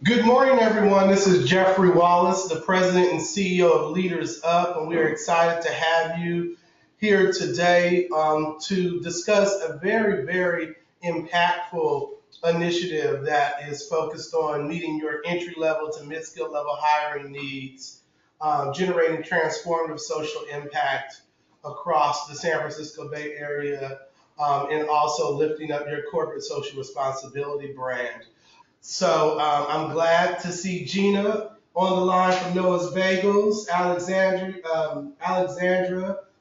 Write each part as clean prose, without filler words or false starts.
Good morning, everyone. This is Jeffrey Wallace, the President and CEO of Leaders Up, and we are excited to have you here today to discuss a very impactful initiative that is focused on meeting your entry level to mid-skill level hiring needs, generating transformative social impact across the San Francisco Bay Area, and also lifting up your corporate social responsibility brand. I'm glad to see Gina on the line from Noah's Bagels, Alexandra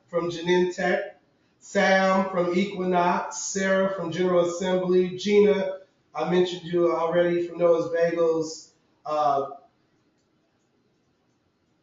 from Genentech, Sam from Equinox, Sarah from General Assembly, Gina, I mentioned you already from Noah's Bagels, uh,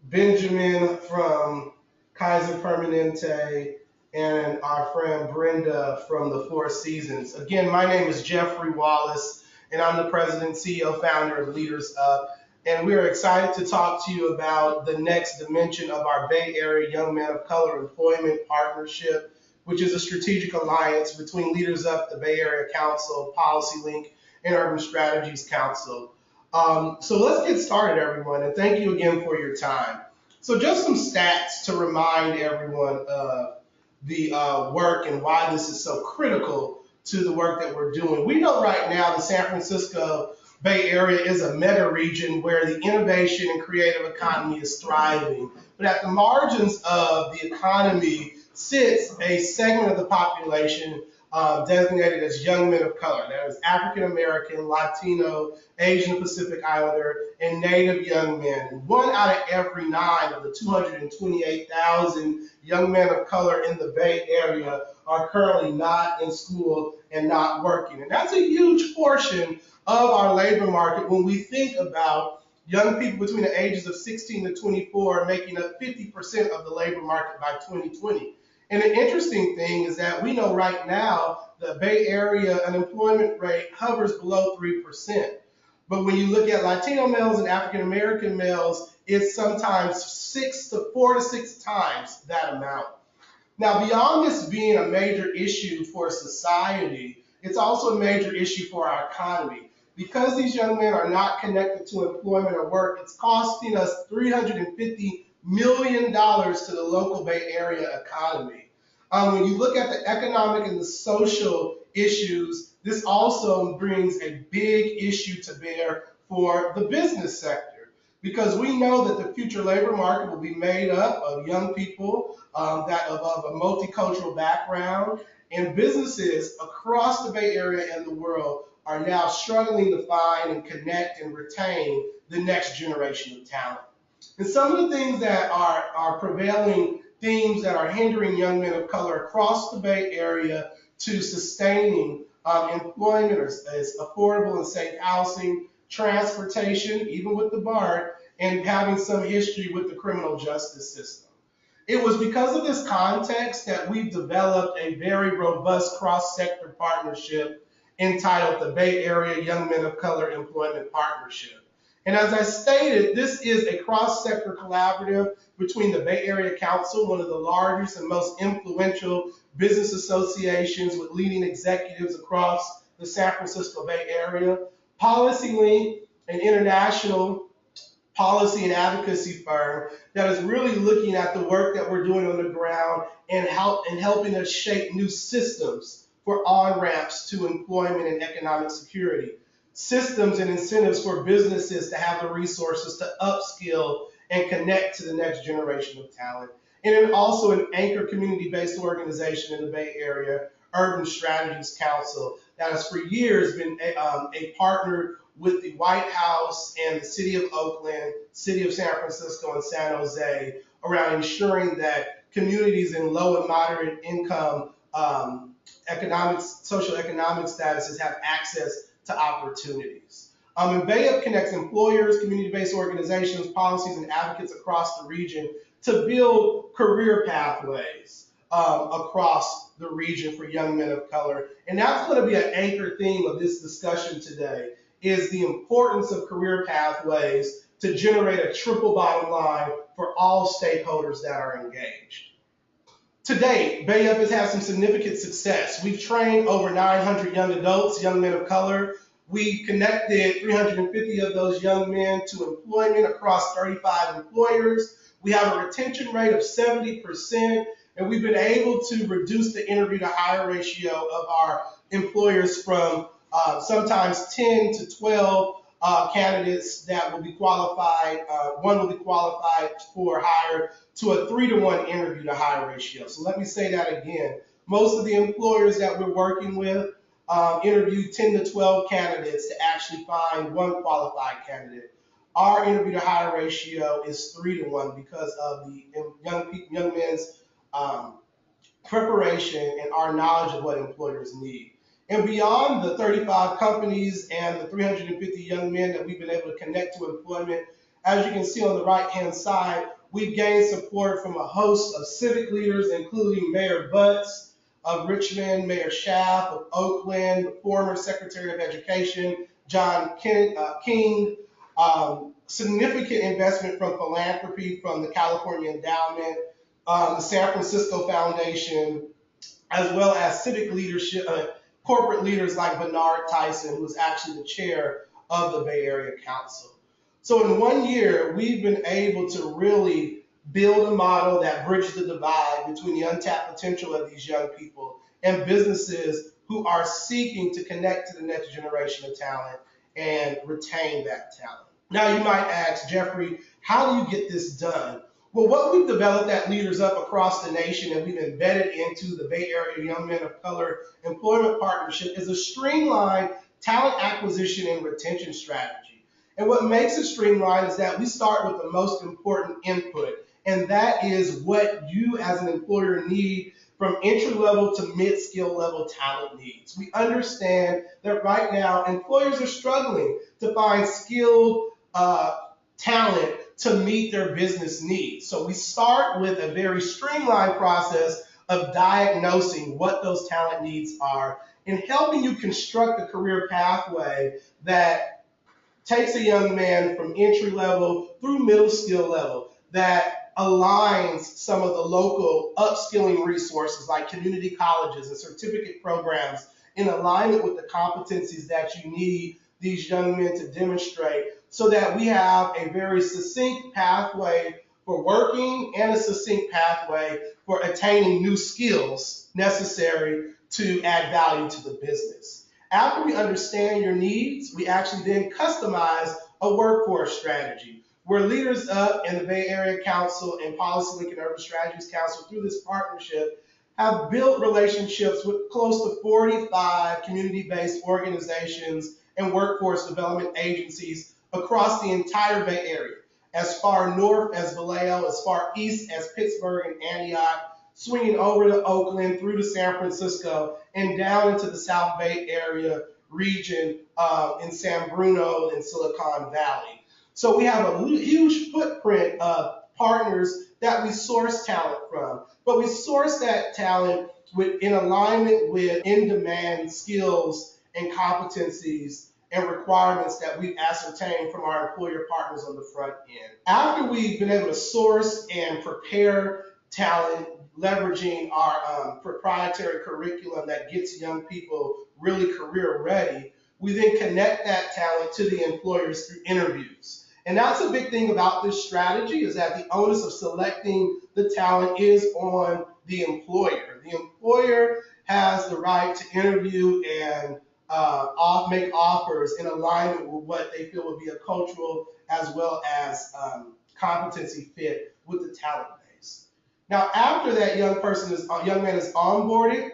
Benjamin from Kaiser Permanente, and our friend Brenda from the Four Seasons. Again, my name is Jeffrey Wallace, and I'm the president, CEO, founder of Leaders Up. And we are excited to talk to you about the next dimension of our Bay Area Young Men of Color Employment Partnership, which is a strategic alliance between Leaders Up, the Bay Area Council, Policy Link, and Urban Strategies Council. So let's get started, everyone, and thank you again for your time. So just some stats to remind everyone of the work and why this is so critical to the work that we're doing. We know right now the San Francisco Bay Area is a mega region where the innovation and creative economy is thriving. But at the margins of the economy sits a segment of the population designated as young men of color. That is African American, Latino, Asian Pacific Islander, and Native young men. And 1 out of every 9 of the 228,000 young men of color in the Bay Area are currently not in school and not working. And that's a huge portion of our labor market when we think about young people between the ages of 16 to 24 making up 50% of the labor market by 2020. And the interesting thing is that we know right now the Bay Area unemployment rate hovers below 3%. But when you look at Latino males and African American males, it's sometimes 4 to 6 times that amount. Now, beyond this being a major issue for society, it's also a major issue for our economy. Because these young men are not connected to employment or work, it's costing us $350 million to the local Bay Area economy. When you look at the economic and the social issues, this also brings a big issue to bear for the business sector, because we know that the future labor market will be made up of young people that of a multicultural background, and businesses across the Bay Area and the world are now struggling to find and connect and retain the next generation of talent. And some of the things that are prevailing themes that are hindering young men of color across the Bay Area to sustaining employment is affordable and safe housing, transportation, even with the BART, and having some history with the criminal justice system. It was because of this context that we've developed a very robust cross-sector partnership entitled the Bay Area Young Men of Color Employment Partnership. And as I stated, this is a cross-sector collaborative between the Bay Area Council, one of the largest and most influential business associations with leading executives across the San Francisco Bay Area, Policy Link, an international policy and advocacy firm that is really looking at the work that we're doing on the ground and helping us shape new systems for on-ramps to employment and economic security, systems and incentives for businesses to have the resources to upskill and connect to the next generation of talent. And then also an anchor community-based organization in the Bay Area, Urban Strategies Council, that has for years been a partner with the White House and the City of Oakland, City of San Francisco, and San Jose around ensuring that communities in low and moderate income social economic statuses have access to opportunities. And BAYEP connects employers, community-based organizations, policies, and advocates across the region to build career pathways across the region for young men of color. And that's going to be an anchor theme of this discussion today, is the importance of career pathways to generate a triple bottom line for all stakeholders that are engaged. To date, BAYEP has had some significant success. We've trained over 900 young adults, young men of color, We connected 350 of those young men to employment across 35 employers. We have a retention rate of 70%, and we've been able to reduce the interview to hire ratio of our employers from sometimes 10 to 12 candidates that will be qualified, one will be qualified for hire, to a 3-to-1 interview to hire ratio. So let me say that again. Most of the employers that we're working with interview 10 to 12 candidates to actually find one qualified candidate. Our interview to hire ratio is 3-to-1 because of the young men's preparation and our knowledge of what employers need. And beyond the 35 companies and the 350 young men that we've been able to connect to employment, as you can see on the right-hand side, we've gained support from a host of civic leaders, including Mayor Butts of Richmond, Mayor Schaaf of Oakland, former Secretary of Education John King, significant investment from philanthropy from the California Endowment, the San Francisco Foundation, as well as civic leadership, corporate leaders like Bernard Tyson, who is actually the chair of the Bay Area Council. So in 1 year, we've been able to really build a model that bridges the divide between the untapped potential of these young people and businesses who are seeking to connect to the next generation of talent and retain that talent. Now you might ask, Jeffrey, how do you get this done? Well, what we've developed at Leaders Up across the nation and we've embedded into the Bay Area Young Men of Color Employment Partnership is a streamlined talent acquisition and retention strategy. And what makes it streamlined is that we start with the most important input, and that is what you as an employer need from entry-level to mid-skill level talent needs. We understand that right now employers are struggling to find skilled talent to meet their business needs. So we start with a very streamlined process of diagnosing what those talent needs are and helping you construct a career pathway that takes a young man from entry level through middle skill level, that aligns some of the local upskilling resources like community colleges and certificate programs in alignment with the competencies that you need these young men to demonstrate, so that we have a very succinct pathway for working and a succinct pathway for attaining new skills necessary to add value to the business. After we understand your needs, we actually then customize a workforce strategy where Leaders Up and the Bay Area Council and Policy Link and Urban Strategies Council, through this partnership, have built relationships with close to 45 community-based organizations and workforce development agencies across the entire Bay Area, as far north as Vallejo, as far east as Pittsburgh and Antioch, swinging over to Oakland, through to San Francisco, and down into the South Bay Area region in San Bruno and Silicon Valley. So we have a huge footprint of partners that we source talent from, but we source that talent in alignment with in-demand skills and competencies and requirements that we've ascertained from our employer partners on the front end. After we've been able to source and prepare talent, leveraging our proprietary curriculum that gets young people really career ready, we then connect that talent to the employers through interviews. And that's a big thing about this strategy, is that the onus of selecting the talent is on the employer. The employer has the right to interview and make offers in alignment with what they feel would be a cultural as well as competency fit with the talent base. Now, after that young man is onboarded,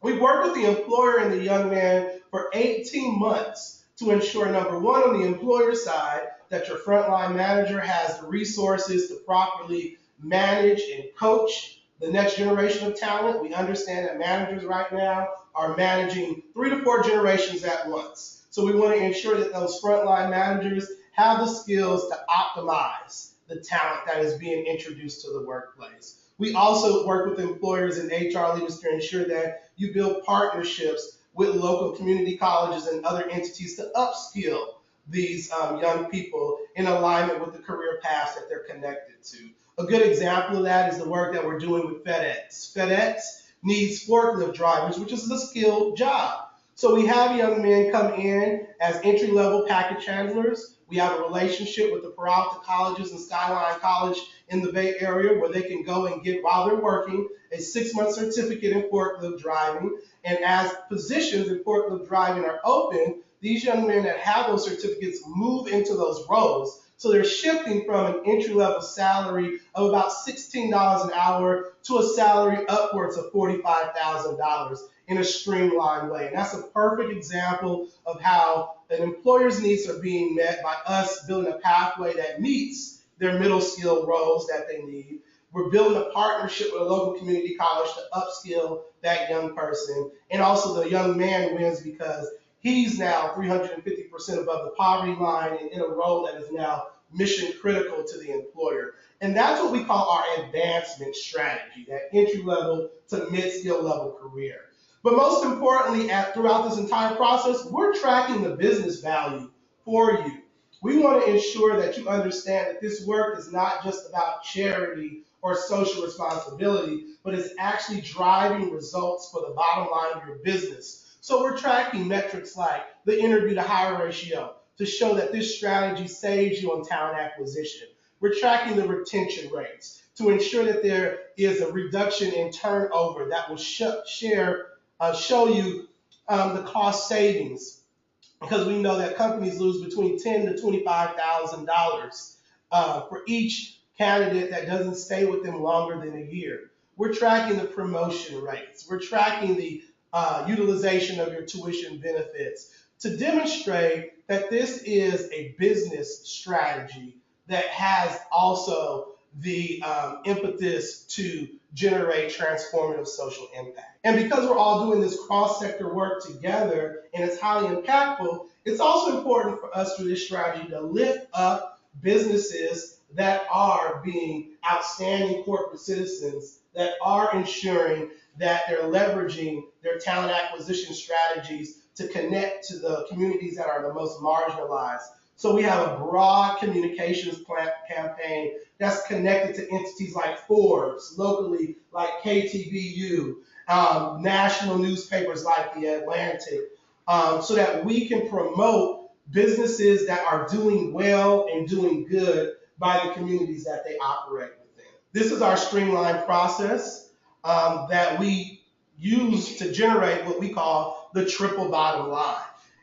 we work with the employer and the young man for 18 months to ensure, number one, on the employer side, that your frontline manager has the resources to properly manage and coach the next generation of talent. We understand that managers right now are managing 3 to 4 generations at once. So we want to ensure that those frontline managers have the skills to optimize the talent that is being introduced to the workplace. We also work with employers and HR leaders to ensure that you build partnerships with local community colleges and other entities to upskill these young people in alignment with the career paths that they're connected to. A good example of that is the work that we're doing with FedEx. FedEx needs forklift drivers, which is a skilled job. So we have young men come in as entry-level package handlers. We have a relationship with the Peralta colleges and Skyline College in the Bay Area where they can go and get, while they're working, a 6-month certificate in forklift driving. And as positions in forklift driving are open, these young men that have those certificates move into those roles. So they're shifting from an entry-level salary of about $16 an hour to a salary upwards of $45,000 in a streamlined way. And that's a perfect example of how an employer's needs are being met by us building a pathway that meets their middle skill roles that they need. We're building a partnership with a local community college to upskill that young person. And also the young man wins because he's now 350% above the poverty line and in a role that is now mission critical to the employer. And that's what we call our advancement strategy, that entry level to mid-skill level career. But most importantly, throughout this entire process, we're tracking the business value for you. We want to ensure that you understand that this work is not just about charity or social responsibility, but it's actually driving results for the bottom line of your business. So we're tracking metrics like the interview to hire ratio to show that this strategy saves you on talent acquisition. We're tracking the retention rates to ensure that there is a reduction in turnover that will show you the cost savings, because we know that companies lose between $10,000 to $25,000 for each candidate that doesn't stay with them longer than a year. We're tracking the promotion rates. We're tracking the utilization of your tuition benefits to demonstrate that this is a business strategy that has also the impetus to generate transformative social impact. And because we're all doing this cross-sector work together and it's highly impactful, it's also important for us through this strategy to lift up businesses that are being outstanding corporate citizens, that are ensuring that they're leveraging their talent acquisition strategies to connect to the communities that are the most marginalized. So we have a broad communications campaign that's connected to entities like Forbes, locally like KTVU, national newspapers like The Atlantic, so that we can promote businesses that are doing well and doing good by the communities that they operate within. This is our streamlined process that we use to generate what we call the triple bottom line.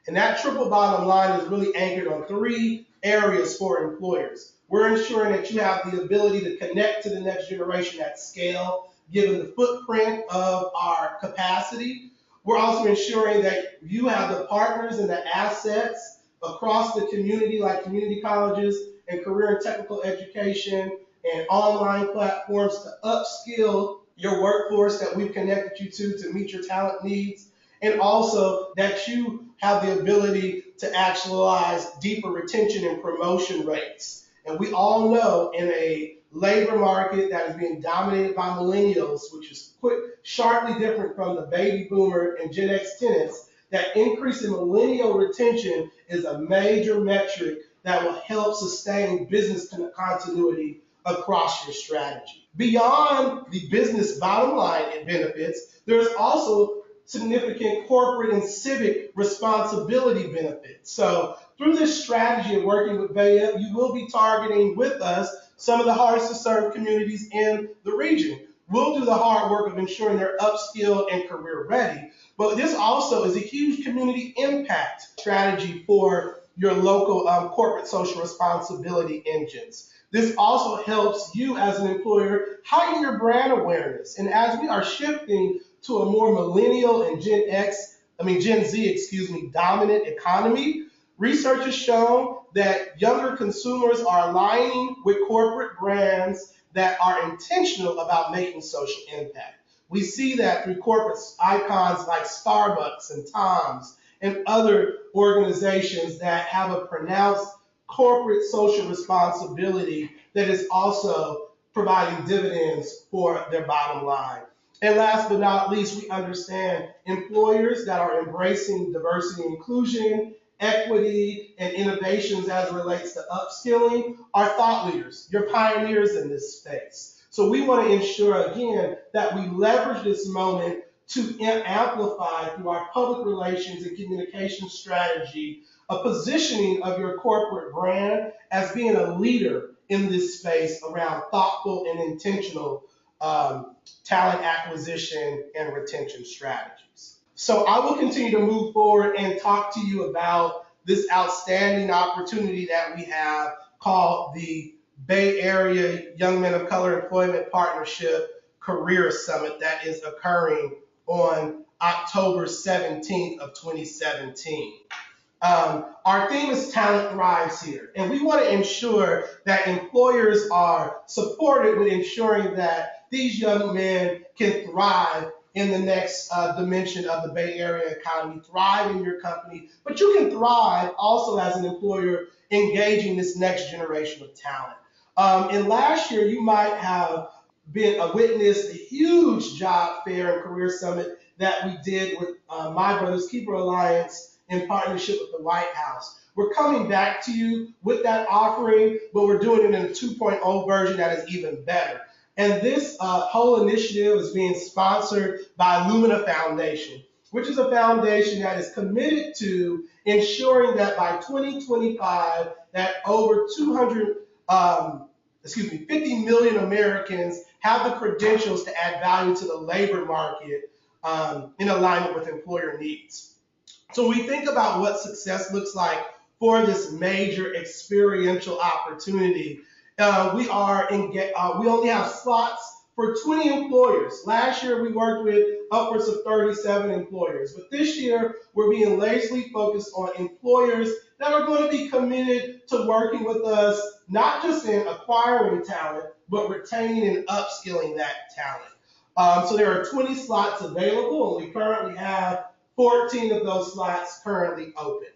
And that triple bottom line is really anchored on 3 areas for employers. We're ensuring that you have the ability to connect to the next generation at scale, given the footprint of our capacity. We're also ensuring that you have the partners and the assets across the community, like community colleges and career and technical education and online platforms to upskill your workforce that we've connected you to meet your talent needs. And also that you have the ability to actualize deeper retention and promotion rates. And we all know in a labor market that is being dominated by millennials, which is sharply different from the baby boomer and Gen X tenants, that increase in millennial retention is a major metric that will help sustain business continuity across your strategy. Beyond the business bottom line and benefits, there's also significant corporate and civic responsibility benefits. So through this strategy of working with BAYEP, you will be targeting with us some of the hardest to serve communities in the region. We'll do the hard work of ensuring they're upskilled and career ready, but this also is a huge community impact strategy for your local corporate social responsibility engines. This also helps you as an employer heighten your brand awareness. And as we are shifting to a more millennial and Gen Z, dominant economy, research has shown that younger consumers are aligning with corporate brands that are intentional about making social impact. We see that through corporate icons like Starbucks and Tom's and other organizations that have a pronounced corporate social responsibility that is also providing dividends for their bottom line. And last but not least, we understand employers that are embracing diversity and inclusion, equity, and innovations as it relates to upskilling are thought leaders. You're pioneers in this space. So we want to ensure, again, that we leverage this moment to amplify through our public relations and communication strategy a positioning of your corporate brand as being a leader in this space around thoughtful and intentional talent acquisition and retention strategies. So I will continue to move forward and talk to you about this outstanding opportunity that we have called the Bay Area Young Men of Color Employment Partnership Career Summit that is occurring on October 17th of 2017. Our theme is Talent Thrives Here, and we want to ensure that employers are supported with ensuring that these young men can thrive in the next dimension of the Bay Area economy, thrive in your company, but you can thrive also as an employer engaging this next generation of talent. And last year, you might have been a witness the huge job fair and career summit that we did with My Brother's Keeper Alliance in partnership with the White House. We're coming back to you with that offering, but we're doing it in a 2.0 version that is even better. And this whole initiative is being sponsored by Lumina Foundation, which is a foundation that is committed to ensuring that by 2025, that over 50 million Americans have the credentials to add value to the labor market in alignment with employer needs. So when we think about what success looks like for this major experiential opportunity, we only have slots for 20 employers. Last year, we worked with upwards of 37 employers. But this year, we're being lazily focused on employers that are going to be committed to working with us, not just in acquiring talent, but retaining and upskilling that talent. So there are 20 slots available, and we currently have 14 of those slots currently open.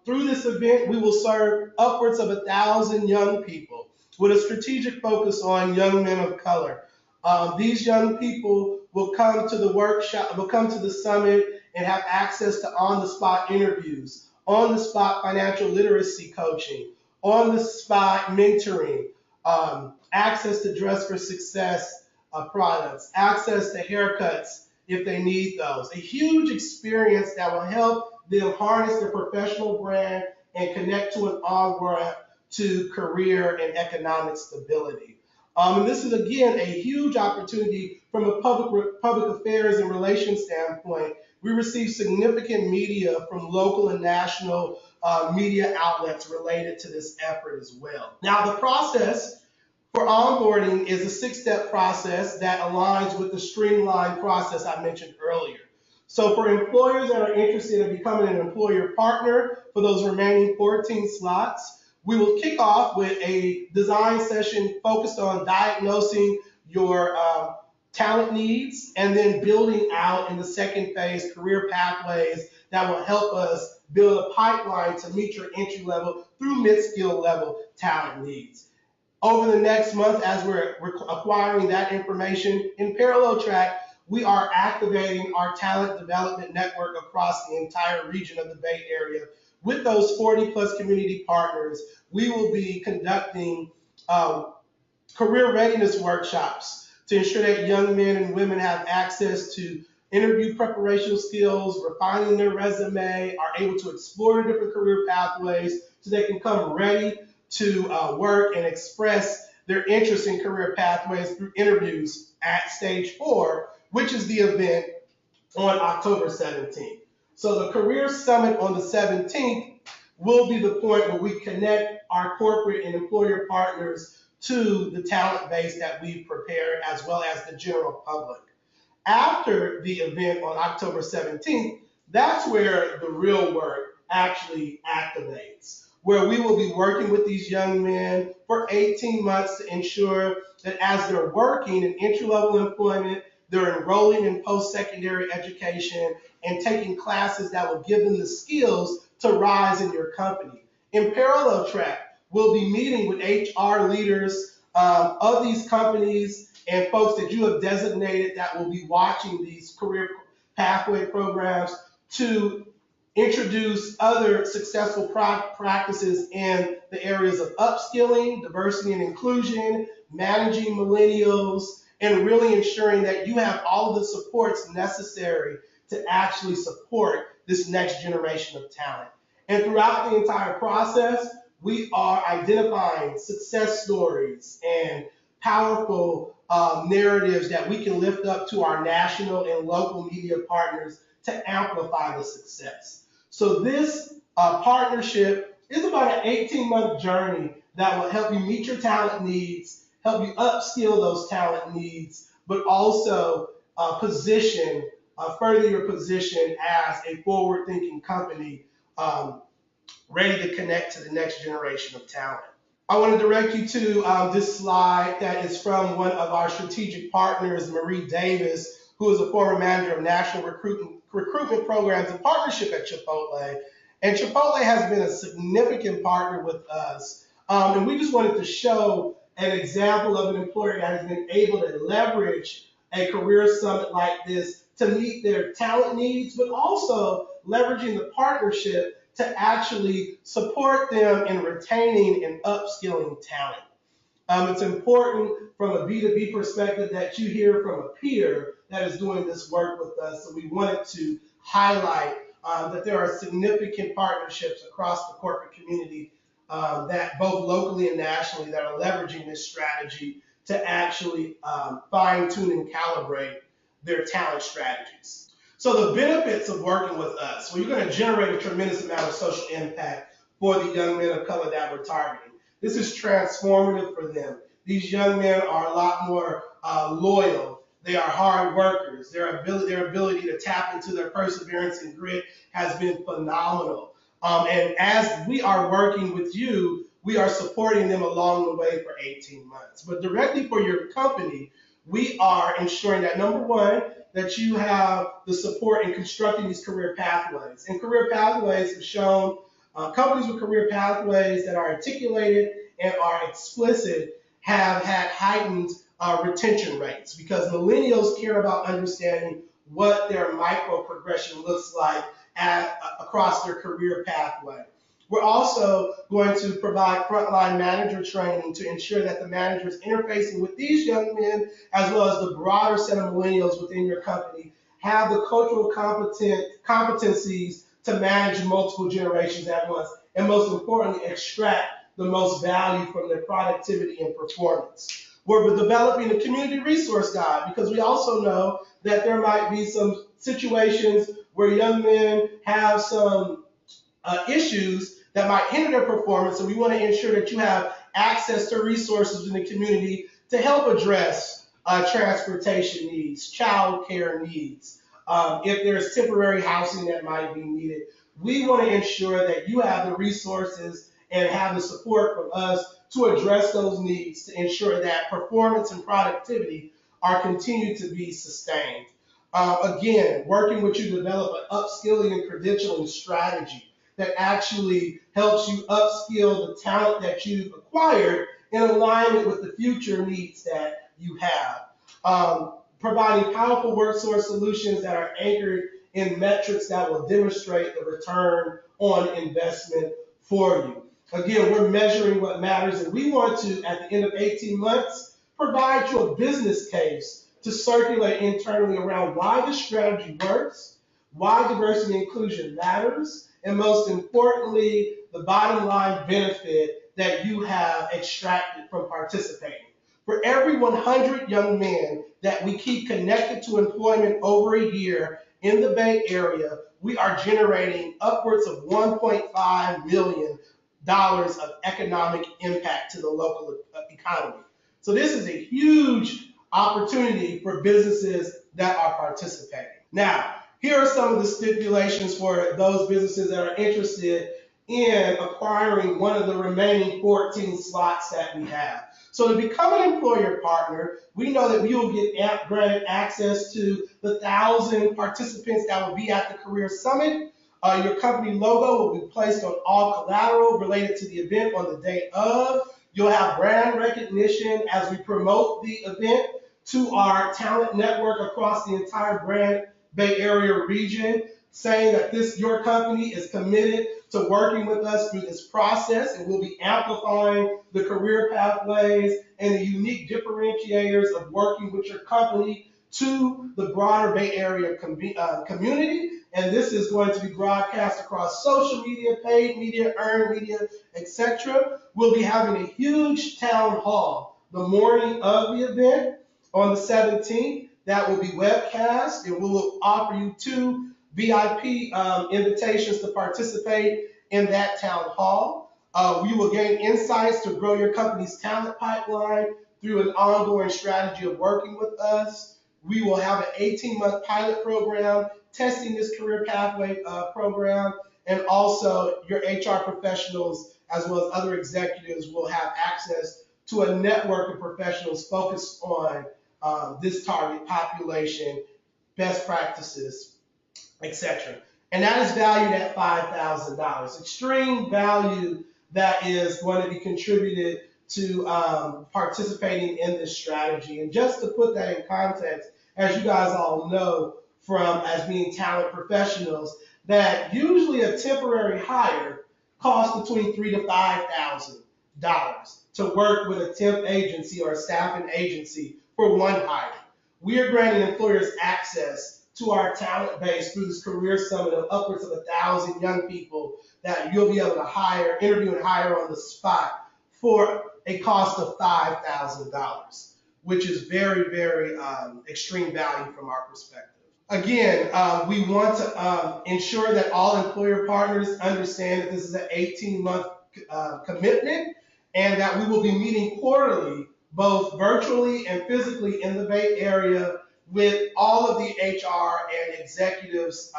Through this event, we will serve upwards of 1,000 young people with a strategic focus on young men of color. These young people will come to the workshop, will come to the summit and have access to on-the-spot interviews, on-the-spot financial literacy coaching, on-the-spot mentoring, access to Dress for Success products, access to haircuts if they need those. A huge experience that will help them harness their professional brand and connect to an on-ramp to career and economic stability. And this is, again, a huge opportunity from a public affairs and relations standpoint. We receive significant media from local and national media outlets related to this effort as well. Now, the process for onboarding is a 6-step process that aligns with the streamlined process I mentioned earlier. So for employers that are interested in becoming an employer partner for those remaining 14 slots, we will kick off with a design session focused on diagnosing your talent needs and then building out in the second phase career pathways that will help us build a pipeline to meet your entry level through mid-skill level talent needs. Over the next month, as we're acquiring that information, in parallel track, we are activating our talent development network across the entire region of the Bay Area. With those 40+ community partners, we will be conducting career readiness workshops to ensure that young men and women have access to interview preparation skills, refining their resume, are able to explore different career pathways so they can come ready to work and express their interest in career pathways through interviews at stage 4, which is the event on October 17th. So the Career Summit on the 17th will be the point where we connect our corporate and employer partners to the talent base that we've prepared, as well as the general public. After the event on October 17th, that's where the real work actually activates, where we will be working with these young men for 18 months to ensure that as they're working in entry-level employment, they're enrolling in post-secondary education and taking classes that will give them the skills to rise in your company. In parallel track, we'll be meeting with HR leaders of these companies and folks that you have designated that will be watching these career pathway programs to introduce other successful practices in the areas of upskilling, diversity and inclusion, managing millennials, and really ensuring that you have all of the supports necessary to actually support this next generation of talent. And throughout the entire process, we are identifying success stories and powerful narratives that we can lift up to our national and local media partners to amplify the success. So this partnership is about an 18-month journey that will help you meet your talent needs, help you upskill those talent needs, but also further your position as a forward-thinking company ready to connect to the next generation of talent. I want to direct you to this slide that is from one of our strategic partners, Marie Davis, who is a former manager of national recruitment programs and partnership at Chipotle. And Chipotle has been a significant partner with us. And we just wanted to show an example of an employer that has been able to leverage a career summit like this to meet their talent needs, but also leveraging the partnership to actually support them in retaining and upskilling talent. It's important from a B2B perspective that you hear from a peer that is doing this work with us. So we wanted to highlight that there are significant partnerships across the corporate community that both locally and nationally that are leveraging this strategy to actually fine tune and calibrate their talent strategies. So the benefits of working with us, well, you're going to generate a tremendous amount of social impact for the young men of color that we're targeting. This is transformative for them. These young men are a lot more loyal. They are hard workers. Their ability to tap into their perseverance and grit has been phenomenal. And as we are working with you, we are supporting them along the way for 18 months. But directly for your company, we are ensuring that, number one, that you have the support in constructing these career pathways. And career pathways have shown companies with career pathways that are articulated and are explicit have had heightened retention rates because millennials care about understanding what their micro progression looks like across their career pathway. We're also going to provide frontline manager training to ensure that the managers interfacing with these young men, as well as the broader set of millennials within your company, have the cultural competencies to manage multiple generations at once, and most importantly, extract the most value from their productivity and performance. We're developing a community resource guide because we also know that there might be some situations where young men have some issues that might hinder their performance, and we want to ensure that you have access to resources in the community to help address transportation needs, child care needs, if there's temporary housing that might be needed. We want to ensure that you have the resources and have the support from us to address those needs to ensure that performance and productivity are continued to be sustained. Again, working with you to develop an upskilling and credentialing strategy that actually helps you upskill the talent that you've acquired in alignment with the future needs that you have. Providing powerful workforce solutions that are anchored in metrics that will demonstrate the return on investment for you. Again, we're measuring what matters, and we want to, at the end of 18 months, provide you a business case to circulate internally around why this strategy works, why diversity and inclusion matters, and most importantly, the bottom line benefit that you have extracted from participating. For every 100 young men that we keep connected to employment over a year in the Bay Area, we are generating upwards of $1.5 million of economic impact to the local economy. So this is a huge opportunity for businesses that are participating. Now, here are some of the stipulations for those businesses that are interested in acquiring one of the remaining 14 slots that we have. So to become an employer partner, we know that we will get granted access to the 1,000 participants that will be at the Career Summit. Your company logo will be placed on all collateral related to the event on the day of. You'll have brand recognition as we promote the event to our talent network across the entire Bay Area region, saying that your company is committed to working with us through this process, and we'll be amplifying the career pathways and the unique differentiators of working with your company to the broader Bay Area community. And this is going to be broadcast across social media, paid media, earned media, etc. We'll be having a huge town hall the morning of the event on the 17th. That will be webcast, and we will offer you 2 VIP invitations to participate in that town hall. We will gain insights to grow your company's talent pipeline through an ongoing strategy of working with us. We will have an 18-month pilot program testing this career pathway program, and also your HR professionals as well as other executives will have access to a network of professionals focused on this target population, best practices, etc. And that is valued at $5,000. Extreme value that is going to be contributed to participating in this strategy. And just to put that in context, as you guys all know from as being talent professionals, that usually a temporary hire costs between $3,000 to $5,000 to work with a temp agency or a staffing agency for one hire. We are granting employers access to our talent base through this career summit of upwards of 1,000 young people that you'll be able to hire, interview and hire on the spot for a cost of $5,000, which is very, very extreme value from our perspective. Again, we want to ensure that all employer partners understand that this is an 18-month commitment and that we will be meeting quarterly, both virtually and physically in the Bay Area with all of the HR and executives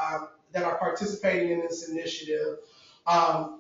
that are participating in this initiative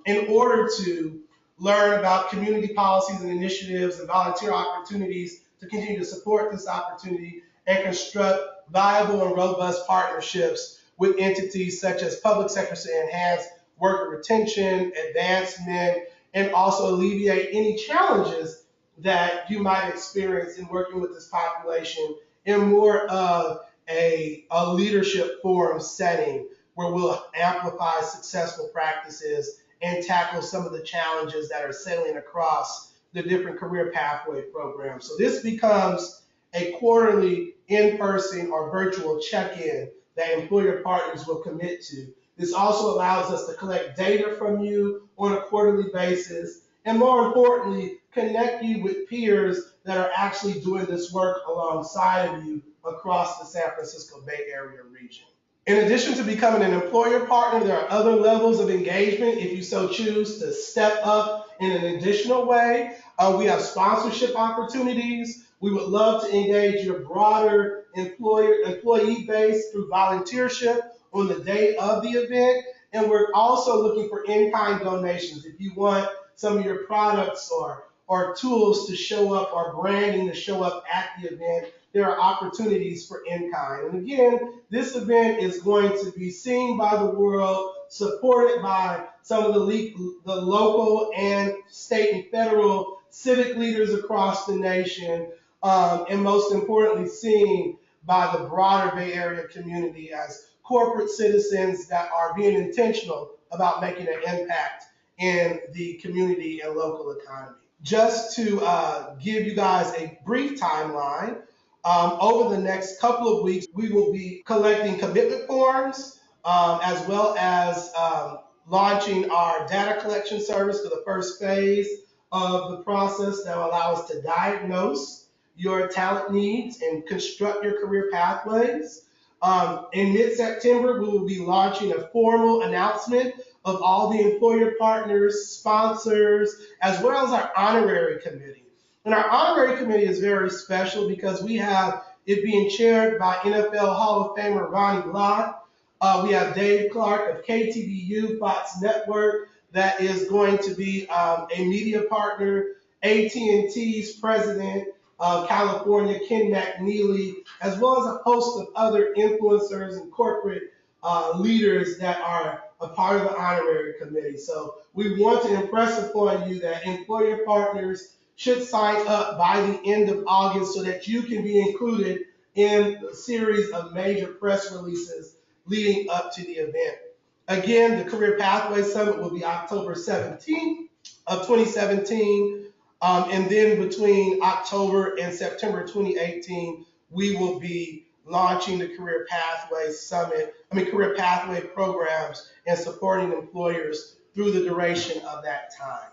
in order to learn about community policies and initiatives and volunteer opportunities to continue to support this opportunity and construct viable and robust partnerships with entities such as public sector to enhance worker retention, advancement, and also alleviate any challenges that you might experience in working with this population in more of a leadership forum setting where we'll amplify successful practices and tackle some of the challenges that are sailing across the different career pathway programs. So this becomes a quarterly in-person or virtual check-in that employer partners will commit to. This also allows us to collect data from you on a quarterly basis, and more importantly, connect you with peers that are actually doing this work alongside of you across the San Francisco Bay Area region. In addition to becoming an employer partner, there are other levels of engagement if you so choose to step up in an additional way. We have sponsorship opportunities. We would love to engage your broader employee base through volunteership on the day of the event. And we're also looking for in-kind donations. If you want some of your products or tools to show up or branding to show up at the event, there are opportunities for in-kind. And again, this event is going to be seen by the world, supported by some of the local and state and federal civic leaders across the nation, and most importantly, seen by the broader Bay Area community as corporate citizens that are being intentional about making an impact in the community and local economy. Just to give you guys a brief timeline, over the next couple of weeks, we will be collecting commitment forms as well as launching our data collection service for the first phase of the process that will allow us to diagnose your talent needs and construct your career pathways. In mid-September, we will be launching a formal announcement of all the employer partners, sponsors, as well as our Honorary Committee. And our Honorary Committee is very special because we have it being chaired by NFL Hall of Famer Ronnie Lott. We have Dave Clark of KTVU, Fox Network, that is going to be a media partner, AT&T's president of California, Ken McNeely, as well as a host of other influencers and corporate leaders that are a part of the Honorary Committee. So we want to impress upon you that employer partners should sign up by the end of August so that you can be included in a series of major press releases leading up to the event. Again, the Career Pathway Summit will be October 17th of 2017. And then between October and September 2018, we will be launching the Career Pathway Summit, Career Pathway programs and supporting employers through the duration of that time.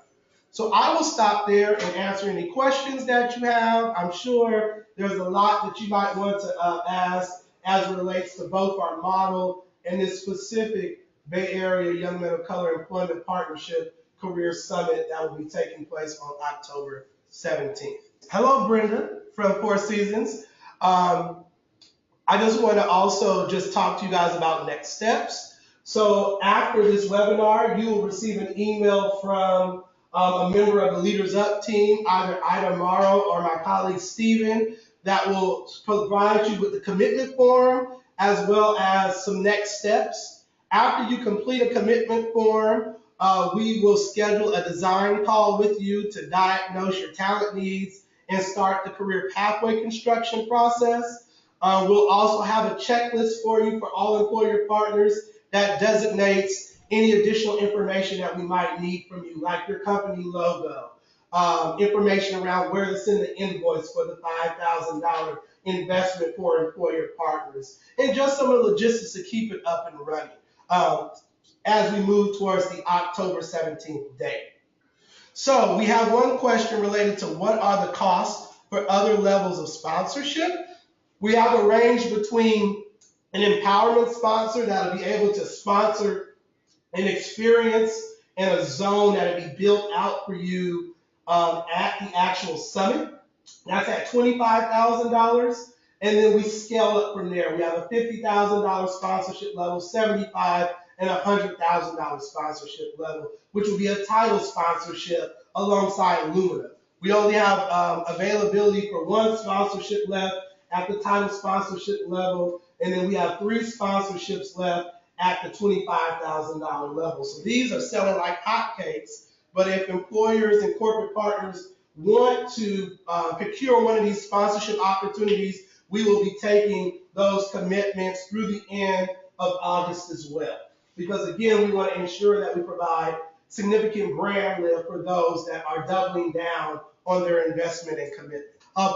So I will stop there and answer any questions that you have. I'm sure there's a lot that you might want to ask as it relates to both our model and this specific Bay Area Young Men of Color Employment Partnership Career Summit that will be taking place on October 17th. Hello, Brenda from Four Seasons. I just want to also just talk to you guys about next steps. So after this webinar, you will receive an email from a member of the Leaders Up team, either Ida Morrow or my colleague Steven, that will provide you with the commitment form as well as some next steps. After you complete a commitment form, we will schedule a design call with you to diagnose your talent needs and start the career pathway construction process. We'll also have a checklist for you for all employer partners that designates any additional information that we might need from you, like your company logo, information around where to send the invoice for the $5,000 investment for employer partners, and just some of the logistics to keep it up and running as we move towards the October 17th date. So we have one question related to what are the costs for other levels of sponsorship. We have a range between an empowerment sponsor that will be able to sponsor an experience and a zone that will be built out for you at the actual summit. That's at $25,000. And then we scale up from there. We have a $50,000 sponsorship level, $75,000 and $100,000 sponsorship level, which will be a title sponsorship alongside Lumina. We only have availability for one sponsorship left at the title sponsorship level, and then we have 3 sponsorships left at the $25,000 level. So these are selling like hotcakes, but if employers and corporate partners want to procure one of these sponsorship opportunities, we will be taking those commitments through the end of August as well. Because again, we want to ensure that we provide significant brand lift for those that are doubling down on their investment and commitment.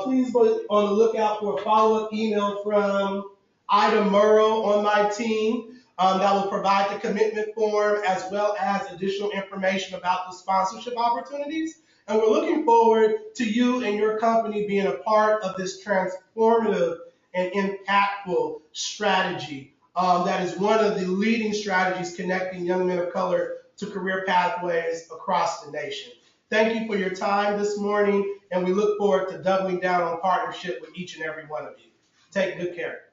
Please be on the lookout for a follow-up email from Ida Morrow on my team that will provide the commitment form as well as additional information about the sponsorship opportunities. And we're looking forward to you and your company being a part of this transformative and impactful strategy that is one of the leading strategies connecting young men of color to career pathways across the nation. Thank you for your time this morning, and we look forward to doubling down on partnership with each and every one of you. Take good care.